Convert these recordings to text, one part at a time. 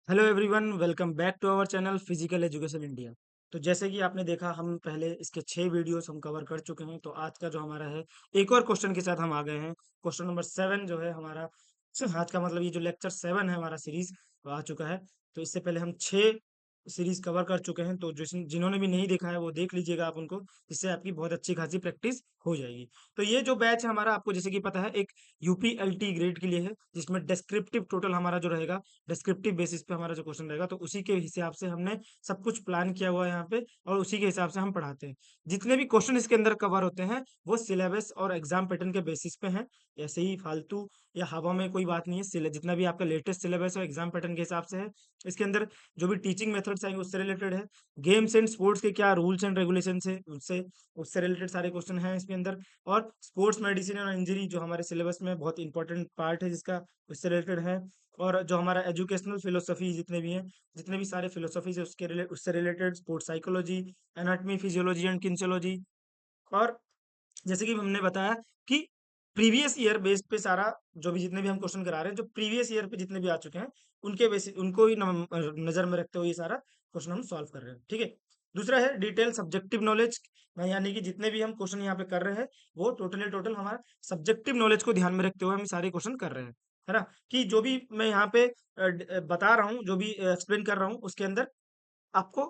Hello everyone, welcome back to our channel physical education India. तो जैसे कि आपने देखा, हम पहले इसके 6 वीडियोस हम कवर कर चुके हैं। तो आज का जो हमारा है, एक और क्वेश्चन के साथ हम आ गए हैं। क्वेश्चन नंबर 7 जो है हमारा, आज का मतलब ये जो लेक्चर 7 है हमारा सीरीज आ चुका है। तो इससे पहले हम 6 सीरीज कवर कर चुके हैं। तो जिन्होंने भी नहीं देखा है वो देख लीजिएगा आप उनको, जिससे आपकी बहुत अच्छी खासी प्रैक्टिस हो जाएगी। तो ये जो बैच है हमारा, आपको जैसे कि पता है, एक यूपीएलटी ग्रेड के लिए है, जिसमें डिस्क्रिप्टिव टोटल हमारा जो रहेगा, डिस्क्रिप्टिव बेसिस पे हमारा जो क्वेश्चन रहेगा। तो उसी के हिसाब से हमने सब कुछ प्लान किया हुआ है यहाँ पे, और उसी के हिसाब से हम पढ़ाते हैं। जितने भी क्वेश्चन इसके अंदर कवर होते हैं वो सिलेबस और एग्जाम पैटर्न के बेसिस पे हैं। ऐसे ही फालतू या हवा में कोई बात नहीं है। जितना भी आपका लेटेस्ट सिलेबस है एग्जाम पैटर्न के हिसाब से है। इसके अंदर जो भी टीचिंग मेथड्स आएंगे उससे रिलेटेड है। गेम्स एंड स्पोर्ट्स के क्या रूल्स एंड रेगुलेशन है, उससे उससे रिलेटेड सारे क्वेश्चन हैं इसके अंदर। और स्पोर्ट्स मेडिसिन और इंजरी जो हमारे सिलेबस में बहुत इंपॉर्टेंट पार्ट है, जिसका उससे रिलेटेड है। और जो हमारा एजुकेशनल फिलोसफी जितने भी हैं, जितने भी सारे फिलोसफीज है उससे related, sports psychology, anatomy, physiology and kinesiology. और जैसे कि हमने बताया कि प्रीवियस ईयर बेस पे सारा, जो भी जितने भी हम क्वेश्चन करा रहे हैं, जो प्रीवियस ईयर पे जितने भी आ चुके हैं उनके बेसिस, उनको ही नजर में रखते हुए ये सारा क्वेश्चन हम सॉल्व कर रहे हैं। ठीक है। दूसरा है डिटेल सब्जेक्टिव नॉलेज, यानी कि जितने भी हम क्वेश्चन यहाँ पे कर रहे हैं वो टोटल हमारा सब्जेक्टिव नॉलेज को ध्यान में रखते हुए हम सारे क्वेश्चन कर रहे हैं। है ना, कि जो भी मैं यहाँ पे बता रहा हूँ, जो भी एक्सप्लेन कर रहा हूँ, उसके अंदर आपको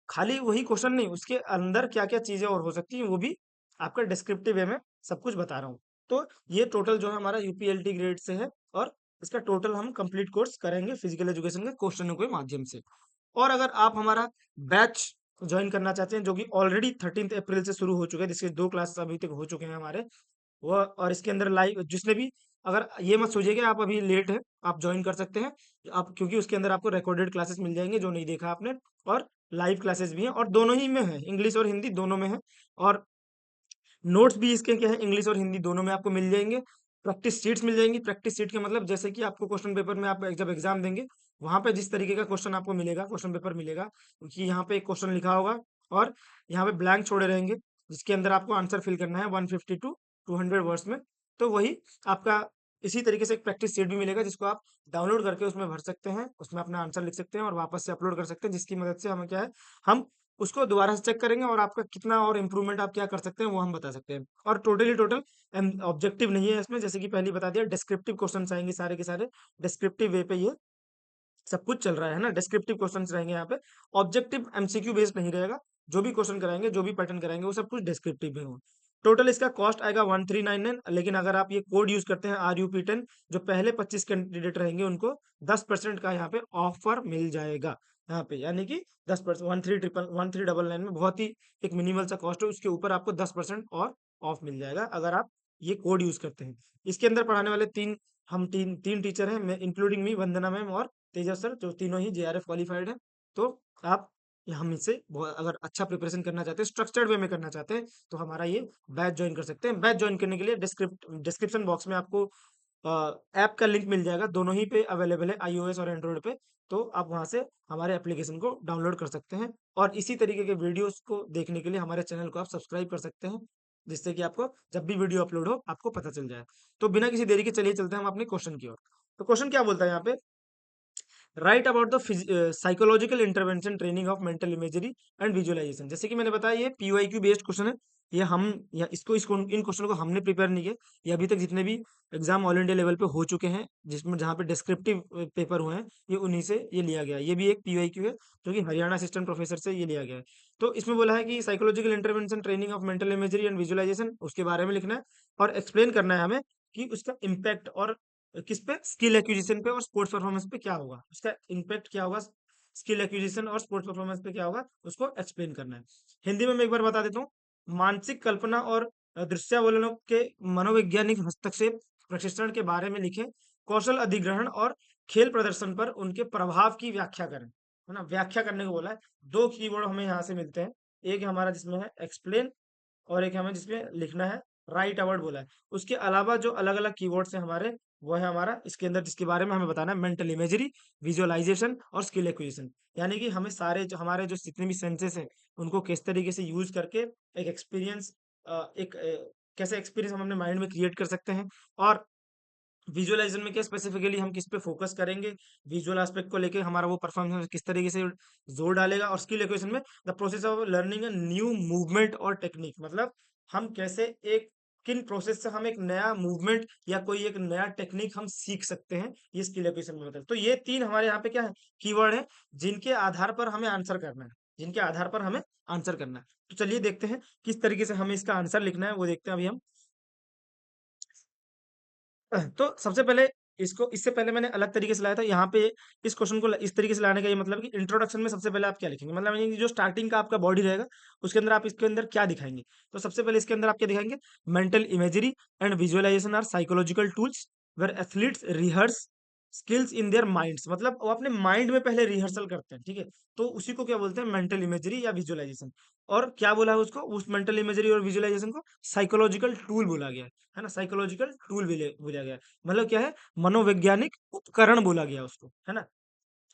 खाली वही क्वेश्चन नहीं, उसके अंदर क्या क्या चीजें और हो सकती हैं वो भी आपका डिस्क्रिप्टिव वे में सब कुछ बता रहा हूँ। तो ये टोटल जो है हमारा यूपीएलटी ग्रेड से है, और इसका टोटल हम कंप्लीट कोर्स करेंगे फिजिकल एजुकेशन के क्वेश्चनों के माध्यम से। और अगर आप हमारा बैच ज्वाइन करना चाहते हैं, जो कि ऑलरेडी 13 अप्रैल से शुरू हो चुका है, जिसके 2 क्लास अभी तक हो चुके हैं हमारे, वो, और इसके अंदर लाइव जिसने भी, अगर ये मत सोचिए कि आप अभी लेट है, आप ज्वाइन कर सकते हैं आप, क्योंकि उसके अंदर आपको रिकॉर्डेड क्लासेस मिल जाएंगे जो नहीं देखा आपने। और लाइव क्लासेस भी हैं, और दोनों ही में है, इंग्लिश और हिंदी दोनों में है। और नोट्स भी इसके क्या है, इंग्लिश और हिंदी दोनों में आपको मिल जाएंगे। प्रैक्टिस शीट्स मिल जाएंगी। प्रैक्टिस शीट का मतलब, जैसे कि आपको क्वेश्चन पेपर में आप जब एग्जाम देंगे, वहां पे जिस तरीके का क्वेश्चन आपको मिलेगा, क्वेश्चन पेपर मिलेगा, कि यहाँ पे एक क्वेश्चन लिखा होगा और यहाँ पे ब्लैंक छोड़े रहेंगे, जिसके अंदर आपको आंसर फिल करना है 150 टू 200 वर्ड्स में। तो वही आपका, इसी तरीके से एक प्रैक्टिस शीट भी मिलेगा, जिसको आप डाउनलोड करके उसमें भर सकते हैं, उसमें अपना आंसर लिख सकते हैं और वापस से अपलोड कर सकते हैं, जिसकी मदद से हमें क्या है, हम उसको दोबारा से चेक करेंगे और आपका कितना और इम्प्रूवमेंट आप क्या कर सकते हैं वो हम बता सकते हैं। और टोटल ऑब्जेक्टिव नहीं है इसमें, जैसे कि पहले ही बता दिया, डिस्क्रिप्टिव क्वेश्चन आएंगे सारे के सारे। डिस्क्रिप्टिव वे पे ये सब कुछ चल रहा है ना, डिस्क्रिप्टिव क्वेश्चन रहेंगे यहाँ पे। ऑब्जेक्टिव एमसीक्यू बेस्ड नहीं रहेगा। जो भी क्वेश्चन कराएंगे, जो भी पैटर्न कराएंगे, वो सब कुछ डिस्क्रिप्टिव में हो। टोटल इसका कॉस्ट आएगा 1399। लेकिन अगर आप ये कोड यूज करते हैं RUP10, जो पहले 25 कैंडिडेट रहेंगे उनको 10% का यहाँ पे ऑफर मिल जाएगा। यहाँ पे यानी कि 10%, 1399 में बहुत ही एक मिनिमल सा कॉस्ट है, उसके ऊपर आपको 10% और ऑफ मिल जाएगा अगर आप ये कोड यूज करते हैं। इसके अंदर पढ़ाने वाले हम तीन तीन टीचर हैं, इंक्लूडिंग मी, वंदना मैम और तेजस सर, जो तीनों ही JRF क्वालिफाइड है। तो आप, हम इससे अगर अच्छा प्रिपरेशन करना चाहते हैं, स्ट्रक्चर्ड वे में करना चाहते हैं, तो हमारा ये बैच ज्वाइन कर सकते हैं। बैच ज्वाइन करने के लिए डिस्क्रिप्शन बॉक्स में आपको ऐप का लिंक मिल जाएगा। दोनों ही पे अवेलेबल है, iOS और एंड्रॉइड पे। तो आप वहां से हमारे एप्लीकेशन को डाउनलोड कर सकते हैं, और इसी तरीके के वीडियोस को देखने के लिए हमारे चैनल को आप सब्सक्राइब कर सकते हैं, जिससे कि आपको जब भी वीडियो अपलोड हो आपको पता चल जाए। तो बिना किसी देरी के चलिए चलते हैं हम अपने क्वेश्चन की ओर। तो क्वेश्चन क्या बोलता है यहाँ पे, write about the psychological intervention training of mental imagery and visualization. जैसे कि मैंने बताया, ये PYQ बेस्ड क्वेश्चन है। ये हम, या इसको इन क्वेश्चनों को हमने प्रिपेयर नहीं किया। ये अभी तक जितने भी एग्जाम ऑल इंडिया लेवल पे हो चुके हैं, जिसमें जहाँ पे डिस्क्रिप्टिव पेपर हुए हैं, ये उन्हीं से ये लिया गया है। ये भी एक PYQ है, जो कि हरियाणा असिस्टेंट प्रोफेसर से ये लिया गया है। तो इसमें बोला है कि psychological intervention training of mental imagery and visualization, उसके बारे में लिखना है और एक्सप्लेन करना है हमें कि उसका इम्पैक्ट और किस पे, स्किल एक्विजिशन पे और स्पोर्ट्स परफॉर्मेंस पे क्या होगा, उसका इम्पैक्ट क्या होगा, स्किल एक्विजिशन और स्पोर्ट्स परफॉर्मेंस पे क्या होगा, उसको एक्सप्लेन करना है। हिंदी में मैं एक बार बता देता हूँ। मानसिक कल्पना और दृश्यावलोकन के मनोवैज्ञानिक हस्तक्षेप प्रशिक्षण के बारे में लिखें। कौशल अधिग्रहण और खेल प्रदर्शन पर उनके प्रभाव की व्याख्या करें। है ना, व्याख्या करने को बोला है। 2 कीवर्ड हमें यहाँ से मिलते हैं। एक हमारा जिसमें है एक्सप्लेन, और एक हमें जिसमें लिखना है राइट अबाउट बोला है। उसके अलावा जो अलग अलग कीवर्ड्स हैं हमारे, वो है हमारा इसके अंदर, जिसके बारे में हमें बताना है, मेंटल इमेजरी, विजुअलाइजेशन और स्किल एक्विजिशन। यानी कि हमें सारे जो हमारे जो जितने भी सेंसेस हैं, उनको किस तरीके से यूज करके एक एक्सपीरियंस, एक कैसे एक्सपीरियंस हम अपने माइंड में क्रिएट कर सकते हैं, और विजुअलाइजेशन में क्या स्पेसिफिकली हम किस पे फोकस करेंगे, विजुअल एस्पेक्ट को लेके हमारा वो परफॉर्मेंस किस तरीके से जोर डालेगा, और स्किल एक्विजिशन में the process of learning a new movement और टेक्निक, मतलब हम कैसे एक किन प्रोसेस से हम एक नया मूवमेंट या कोई एक नया टेक्निक हम सीख सकते हैं, ये स्किल एक्विजिशन में होता है। तो ये तीन हमारे यहाँ पे क्या है, कीवर्ड है, जिनके आधार पर हमें आंसर करना है, जिनके आधार पर हमें आंसर करना है। तो चलिए देखते हैं किस तरीके से हमें इसका आंसर लिखना है, वो देखते हैं अभी हम। तो सबसे पहले इसको, इससे पहले मैंने अलग तरीके से लाया था यहाँ पे। इस क्वेश्चन को इस तरीके से लाने का ये मतलब कि इंट्रोडक्शन में सबसे पहले आप क्या लिखेंगे, मतलब ये जो स्टार्टिंग का आपका बॉडी रहेगा उसके अंदर आप इसके अंदर क्या दिखाएंगे। तो सबसे पहले इसके अंदर आप क्या दिखाएंगे, mental imagery and visualization are psychological tools where athletes rehearse skills in their minds, मतलब वो अपने माइंड में पहले रिहर्सल करते हैं, ठीक है। तो उसी को क्या बोलते हैं, मेंटल इमेजरी या विजुअलाइजेशन। और क्या बोला है उसको, उस मेंटल इमेजरी और विजुअलाइजेशन को साइकोलॉजिकल टूल बोला गया है ना, साइकोलॉजिकल टूल बोला गया है। मतलब क्या है, मनोवैज्ञानिक उपकरण बोला गया उसको, है ना।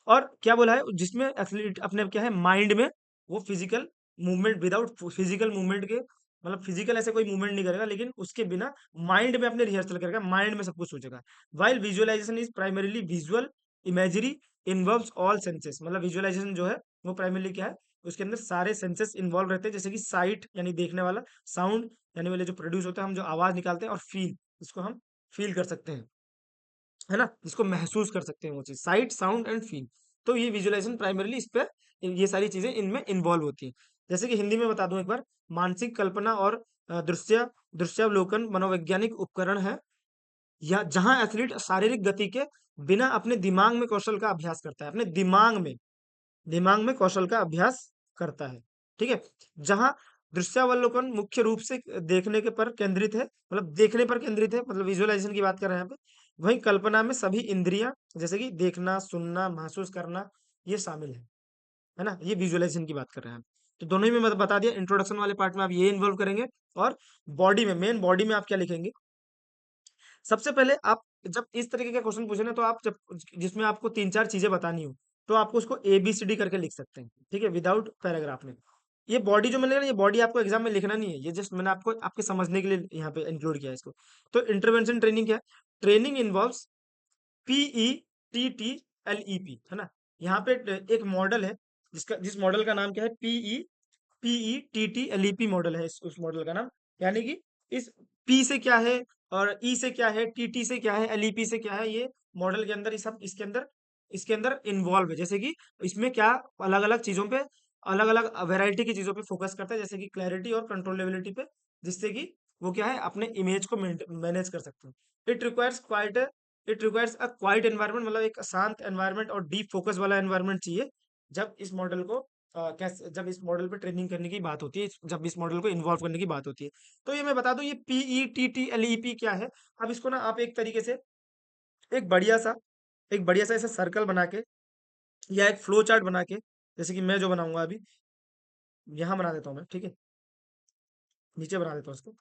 और क्या बोला है, जिसमें एथलीट अपने क्या है माइंड में वो physical movement, without physical movement के, मतलब फिजिकल ऐसे कोई मूवमेंट नहीं करेगा, लेकिन उसके बिना माइंड में अपने रिहर्सल करेगा, माइंड में सब कुछ सोचेगा। While visualization is primarily visual imagery involves all senses, मतलब विजुअलाइजेशन जो है वो प्राइमरीली क्या है, उसके अंदर सारे सेंसेस इन्वॉल्व रहते हैं, जैसे कि साइट यानी देखने वाला, साउंड यानी वाले जो प्रोड्यूस होता है, हम जो आवाज निकालते हैं, और फील, इसको हम फील कर सकते हैं, है ना, जिसको महसूस कर सकते हैं वो चीज, साइट साउंड एंड फील। तो ये विजुअलाइजेशन प्राइमरली इस पे, ये सारी चीजें इनमें इन्वॉल्व होती हैं। जैसे कि हिंदी में बता दूं एक बार, मानसिक कल्पना और दृश्यावलोकन मनोवैज्ञानिक उपकरण है, या जहां एथलीट शारीरिक गति के बिना अपने दिमाग में कौशल का अभ्यास करता है, अपने दिमाग में कौशल का अभ्यास करता है, ठीक है। जहां दृश्यावलोकन मुख्य रूप से देखने के पर केंद्रित है, मतलब देखने पर केंद्रित है, मतलब विजुअलाइजेशन की बात कर रहे हैं यहाँ पे। वहीं कल्पना में सभी इंद्रियां, जैसे कि देखना, सुनना, महसूस करना, ये शामिल है ना, ये विजुअलाइजेशन की बात कर रहे हैं हम। तो दोनों ही में मतलब बता दिया, इंट्रोडक्शन वाले पार्ट में आप ये इन्वॉल्व करेंगे, और बॉडी में, मेन बॉडी में आप क्या लिखेंगे। सबसे पहले आप जब इस तरीके का क्वेश्चन पूछे ना, तो आप जब जिसमें आपको तीन चार चीजें बतानी हो, तो आपको उसको ABCD करके लिख सकते हैं, ठीक है, विदाउट पैराग्राफ में। ये बॉडी जो मिलेगा ना, ये बॉडी आपको एग्जाम में लिखना नहीं है, ये जस्ट मैंने आपको आपके समझने के लिए यहाँ पे इंक्लूड किया है इसको। तो इंटरवेंशन ट्रेनिंग क्या है, ट्रेनिंग इन्वॉल्व्स PETTLEP, है ना। यहाँ पे एक मॉडल है, जिस मॉडल का नाम क्या है, PETTLEP मॉडल है, उस मॉडल का नाम। यानी कि इस P से क्या है, और E से क्या है, TT से क्या है, LEP से क्या है, ये मॉडल के अंदर, ये सब इसके अंदर इन्वॉल्व है। जैसे कि इसमें क्या, अलग अलग चीजों पे, अलग अलग वैरायटी की चीजों पे फोकस करता है, जैसे कि क्लैरिटी और कंट्रोलेबिलिटी पे, जिससे कि वो क्या है, अपने इमेज को मैनेज कर सकते हैं। It requires quite it requires a quite environment, मतलब एक शांत एनवायरनमेंट और डीप फोकस वाला एनवायरनमेंट चाहिए, जब इस मॉडल को कैसे, जब इस मॉडल पे ट्रेनिंग करने की बात होती है, जब इस मॉडल को इन्वॉल्व करने की बात होती है। तो ये मैं बता दूं, ये PETTLEP क्या है। अब इसको ना आप एक तरीके से, एक बढ़िया सा एक बढ़िया सा ऐसा सर्कल बना के, या एक फ्लो चार्ट बना के, जैसे कि मैं जो बनाऊंगा अभी, यहाँ बना देता हूँ मैं, ठीक है, नीचे बना देता हूँ इसको।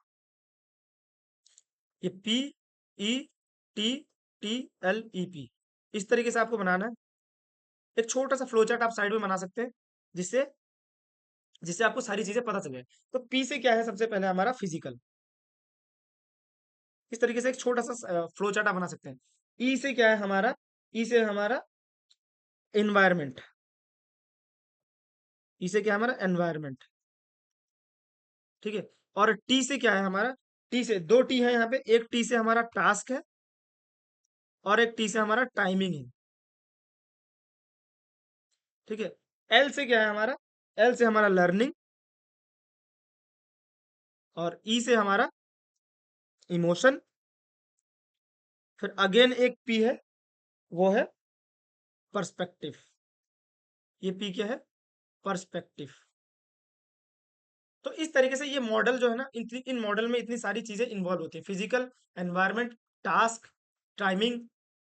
ये PETTLEP, इस तरीके से आपको बनाना है। एक छोटा सा फ्लो चार्ट आप साइड में बना सकते हैं, जिससे जिससे आपको सारी चीजें पता चले। तो P से क्या है, सबसे पहले हमारा फिजिकल, इस तरीके से एक छोटा सा फ्लो चार्ट आप बना सकते हैं। ई से क्या है हमारा, ई से हमारा एनवायरनमेंट, ई से क्या है हमारा एनवायरनमेंट, ठीक है। और टी से क्या है हमारा, टी से, दो टी है यहाँ पे, एक टी से हमारा टास्क है, और एक टी से हमारा टाइमिंग है, ठीक है। एल से क्या है हमारा, एल से हमारा लर्निंग, और ई से हमारा इमोशन। फिर अगेन एक पी है, वो है पर्सपेक्टिव। ये पी क्या है, पर्सपेक्टिव। तो इस तरीके से ये मॉडल जो है ना, इन मॉडल में इतनी सारी चीजें इन्वॉल्व होती है, physical, environment, task, timing,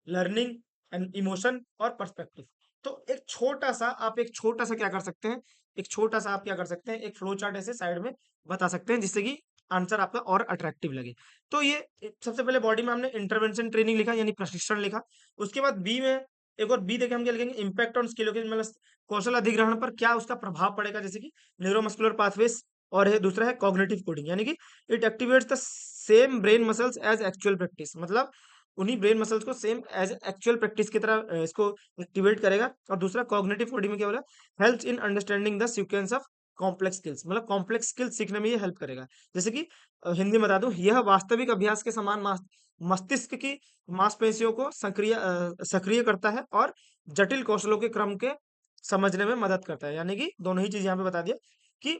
learning and emotion और पर्सपेक्टिव। तो एक छोटा सा क्या कर सकते हैं, एक छोटा सा आप क्या कर सकते हैं, एक फ्लो चार्ट ऐसे साइड में बता सकते हैं, जिससे कि आंसर आपका और अट्रैक्टिव लगे। तो ये सबसे पहले बॉडी में हमने इंटरवेंशन ट्रेनिंग लिखा, यानी प्रशिक्षण लिखा। उसके बाद बी में, एक और बी देखे हम क्या लिखेंगे, इम्पैक्ट ऑन स्किल, मतलब कौशल अधिग्रहण पर क्या उसका प्रभाव पड़ेगा, जैसे कि न्यूरोमस्कुलर पाथवेज, और है दूसरा है कॉग्निटिव कोडिंग, यानी कि it activates the same brain muscles as actual practice, मतलब उन्हीं ब्रेन मसल्स को सेम एज एक्चुअल प्रैक्टिस की तरह इसको एक्टिवेट करेगा। और दूसरा कॉग्निटिव कोडिंग में क्या बोला, helps in understanding the sequence of complex skills, मतलब कॉम्प्लेक्स स्किल्स सीखने में ये हेल्प करेगा। जैसे कि हिंदी में बता दूं, यह वास्तविक अभ्यास के समान मस्तिष्क की मांसपेशियों को सक्रिय करता है और जटिल कौशलों के क्रम के समझने में मदद करता है। यानी कि दोनों ही चीज यहाँ पे बता दिया कि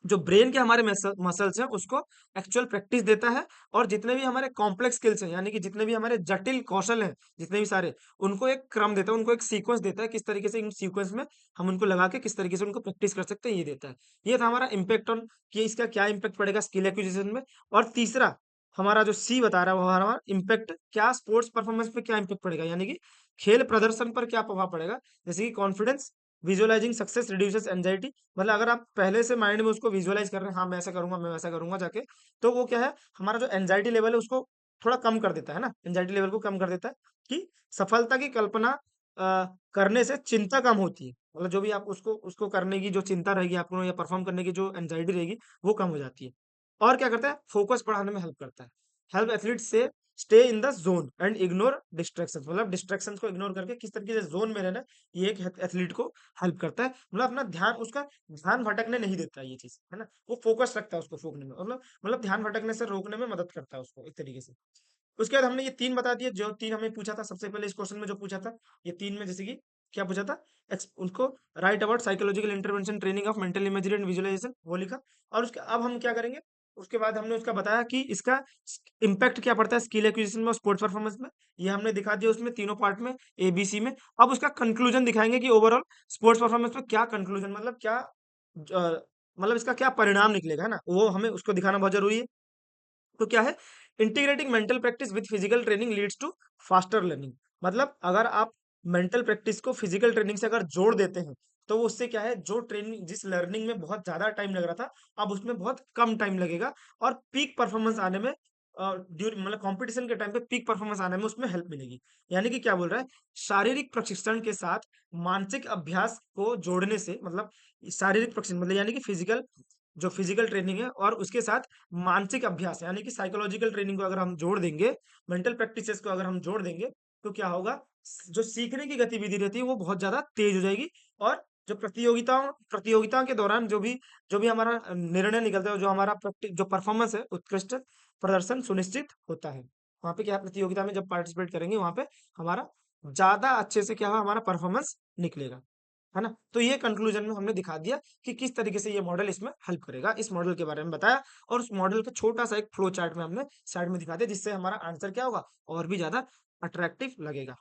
जो ब्रेन के हमारे मसल्स हैं उसको एक्चुअल प्रैक्टिस देता है, और जितने भी हमारे कॉम्प्लेक्स स्किल्स हैं, यानी कि जितने भी हमारे जटिल कौशल हैं, जितने भी सारे, उनको एक क्रम देता है, उनको एक सीक्वेंस देता है, किस तरीके से इन सीक्वेंस में हम उनको लगा के किस तरीके से उनको प्रैक्टिस कर सकते हैं, ये देता है। ये था हमारा इम्पैक्ट ऑन, कि इसका क्या इम्पैक्ट पड़ेगा स्किल एक्विजिशन में। और तीसरा हमारा जो सी बता रहा है वो हमारा इम्पैक्ट क्या स्पोर्ट्स परफॉर्मेंस पे क्या इम्पैक्ट पड़ेगा, यानी कि खेल प्रदर्शन पर क्या प्रभाव पड़ेगा। जैसे कि confidence, visualising success reduces anxiety, मतलब अगर आप पहले से माइंड में उसको विजुअलाइज कर रहे हैं, हाँ मैं ऐसा करूंगा, मैं वैसा करूंगा जाके, तो वो क्या है, हमारा जो एंजाइटी लेवल है उसको थोड़ा कम कर देता है ना, एंजाइटी लेवल को कम कर देता है, कि सफलता की कल्पना करने से चिंता कम होती है। मतलब जो भी आप उसको उसको करने की जो चिंता रहेगी आपको, या परफॉर्म करने की जो एंजाइटी रहेगी, वो कम हो जाती है। और क्या करता है, फोकस बढ़ाने में हेल्प करता है। हेल्प एथलीट से stay in the zone and ignore distraction, मतलब डिस्ट्रैक्शन को इग्नोर करके किस तरीके से जोन में रहना, ये एक एथलीट को हेल्प करता है। मतलब अपना ध्यान, उसका ध्यान भटकने नहीं देता है, ये चीज है ना, वो फोकस रखता है उसको फोकने में, मतलब ध्यान भटकने से रोकने में मदद करता है उसको एक तरीके से। उसके बाद हमने ये तीन बता दिए, जो तीन हमें पूछा था सबसे पहले इस क्वेश्चन में, जो पूछा था ये तीन में, जैसे कि क्या पूछा था, उसको write about psychological intervention training of mental imagery and visualization, वो लिखा। और उसके अब हम क्या करेंगे, उसके बाद हमने उसका बताया कि इसका इम्पैक्ट क्या पड़ता है स्किल एक्विजिशन में और स्पोर्ट्स परफॉर्मेंस में, ये हमने दिखा दिया उसमें तीनों पार्ट में, एबीसी में। अब उसका कंक्लूजन दिखाएंगे कि ओवरऑल स्पोर्ट्स परफॉर्मेंस में क्या कंक्लूजन, मतलब क्या मतलब इसका क्या परिणाम निकलेगा, है ना, वो हमें उसको दिखाना बहुत जरूरी है। तो क्या है, integrating mental practice with physical training leads to faster learning, मतलब अगर आप मेंटल प्रैक्टिस को फिजिकल ट्रेनिंग से अगर जोड़ देते हैं, तो वो उससे क्या है, जो ट्रेनिंग जिस लर्निंग में बहुत ज्यादा टाइम लग रहा था, अब उसमें बहुत कम टाइम लगेगा, और पीक परफॉर्मेंस आने में ड्यूरिंग, मतलब कंपटीशन के टाइम पे पीक परफॉर्मेंस आने में उसमें हेल्प मिलेगी। यानी कि क्या बोल रहा है, शारीरिक प्रशिक्षण के साथ मानसिक अभ्यास को जोड़ने से, मतलब शारीरिक प्रशिक्षण मतलब यानी कि फिजिकल, जो फिजिकल ट्रेनिंग है, और उसके साथ मानसिक अभ्यास यानी कि साइकोलॉजिकल ट्रेनिंग को अगर हम जोड़ देंगे, मेंटल प्रैक्टिसेस को अगर हम जोड़ देंगे, तो क्या होगा, जो सीखने की गतिविधि रहती है वो बहुत ज्यादा तेज हो जाएगी। और जो प्रतियोगिताओं के दौरान जो भी हमारा निर्णय निकलता है, जो हमारा जो परफॉर्मेंस है, उत्कृष्ट प्रदर्शन सुनिश्चित होता है। वहां पे क्या है, प्रतियोगिता में जब पार्टिसिपेट करेंगे वहां पे हमारा ज्यादा अच्छे से क्या होगा, हमारा परफॉर्मेंस निकलेगा, है ना। तो ये कंक्लूजन में हमने दिखा दिया कि किस तरीके से ये मॉडल इसमें हेल्प करेगा, इस मॉडल के बारे में बताया, और उस मॉडल का छोटा सा एक फ्लो चार्ट में हमने साइड में दिखा दिया, जिससे हमारा आंसर क्या होगा, और भी ज्यादा अट्रैक्टिव लगेगा।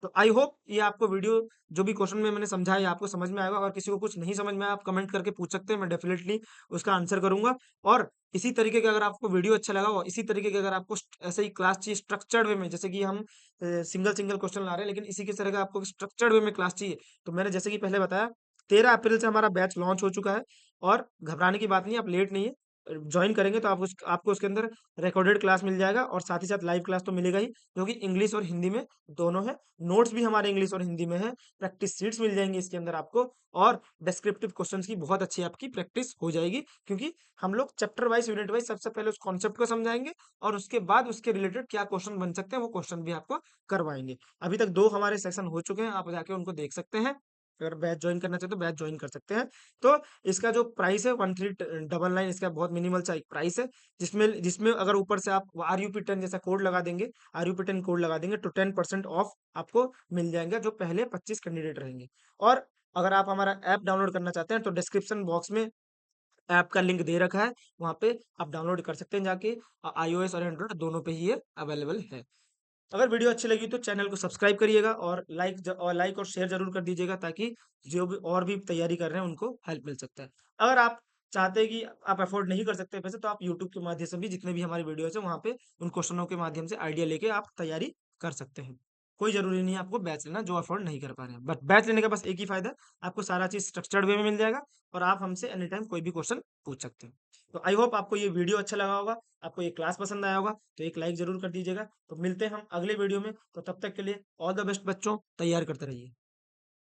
तो आई होप ये आपको वीडियो, जो भी क्वेश्चन में मैंने समझाया, ये आपको समझ में आएगा। और किसी को कुछ नहीं समझ में आया, आप कमेंट करके पूछ सकते हैं, मैं डेफिनेटली उसका आंसर करूंगा। और इसी तरीके का अगर आपको वीडियो अच्छा लगा हो, इसी तरीके के अगर आपको ऐसे ही क्लास चाहिए स्ट्रक्चर्ड वे में, जैसे कि हम सिंगल सिंगल क्वेश्चन ला रहे हैं, लेकिन इसी के तरह का आपको स्ट्रक्चर्ड वे में क्लास चाहिए, तो मैंने जैसे कि पहले बताया, 13 अप्रैल से हमारा बैच लॉन्च हो चुका है। और घबराने की बात नहीं है, आप लेट नहीं है, ज्वाइन करेंगे तो आपको उसके अंदर रिकॉर्डेड क्लास मिल जाएगा, और साथ ही साथ लाइव क्लास तो मिलेगा ही, जो कि इंग्लिश और हिंदी में दोनों है। नोट्स भी हमारे इंग्लिश और हिंदी में है, प्रैक्टिस शीट्स मिल जाएंगी इसके अंदर आपको, और डिस्क्रिप्टिव क्वेश्चंस की बहुत अच्छी आपकी प्रैक्टिस हो जाएगी, क्योंकि हम लोग चैप्टर वाइज, यूनिट वाइज सबसे पहले उस कॉन्सेप्ट को समझाएंगे, और उसके बाद उसके रिलेटेड क्या क्वेश्चन बन सकते हैं वो क्वेश्चन भी आपको करवाएंगे। अभी तक 2 हमारे सेशन हो चुके हैं, आप जाके उनको देख सकते हैं। अगर बैच ज्वाइन करना चाहते तो बैच ज्वाइन कर सकते हैं। तो इसका जो प्राइस है 1399, इसका बहुत मिनिमल सा एक प्राइस है, जिसमें जिसमें अगर ऊपर से आप RUP10 जैसा कोड लगा देंगे, RUP10 कोड लगा देंगे, तो 10% ऑफ आपको मिल जाएंगे, जो पहले 25 कैंडिडेट रहेंगे। और अगर आप हमारा ऐप डाउनलोड करना चाहते हैं, तो डिस्क्रिप्शन बॉक्स में ऐप का लिंक दे रखा है, वहां पे आप डाउनलोड कर सकते हैं जाके, iOS और एंड्रॉइड दोनों पे ही ये अवेलेबल है। अगर वीडियो अच्छी लगी तो चैनल को सब्सक्राइब करिएगा, और लाइक और शेयर जरूर कर दीजिएगा, ताकि जो भी और भी तैयारी कर रहे हैं उनको हेल्प मिल सकता है। अगर आप चाहते हैं कि आप अफोर्ड नहीं कर सकते पैसे, तो आप यूट्यूब के माध्यम से भी, जितने भी हमारी वीडियोस है वहाँ पे उन क्वेश्चनों के माध्यम से आइडिया लेके आप तैयारी कर सकते हैं। कोई जरूरी नहीं है आपको बैच लेना, जो अफोर्ड नहीं कर पा रहे हैं। बट बैच लेने का बस एक ही फायदा है, आपको सारा चीज स्ट्रक्चर्ड वे में मिल जाएगा, और आप हमसे एनी टाइम कोई भी क्वेश्चन पूछ सकते हैं। तो आई होप आपको ये वीडियो अच्छा लगा होगा, आपको ये क्लास पसंद आया होगा, तो एक लाइक जरूर कर दीजिएगा। तो मिलते हैं हम अगले वीडियो में, तो तब तक के लिए ऑल द बेस्ट बच्चों, तैयार करते रहिए।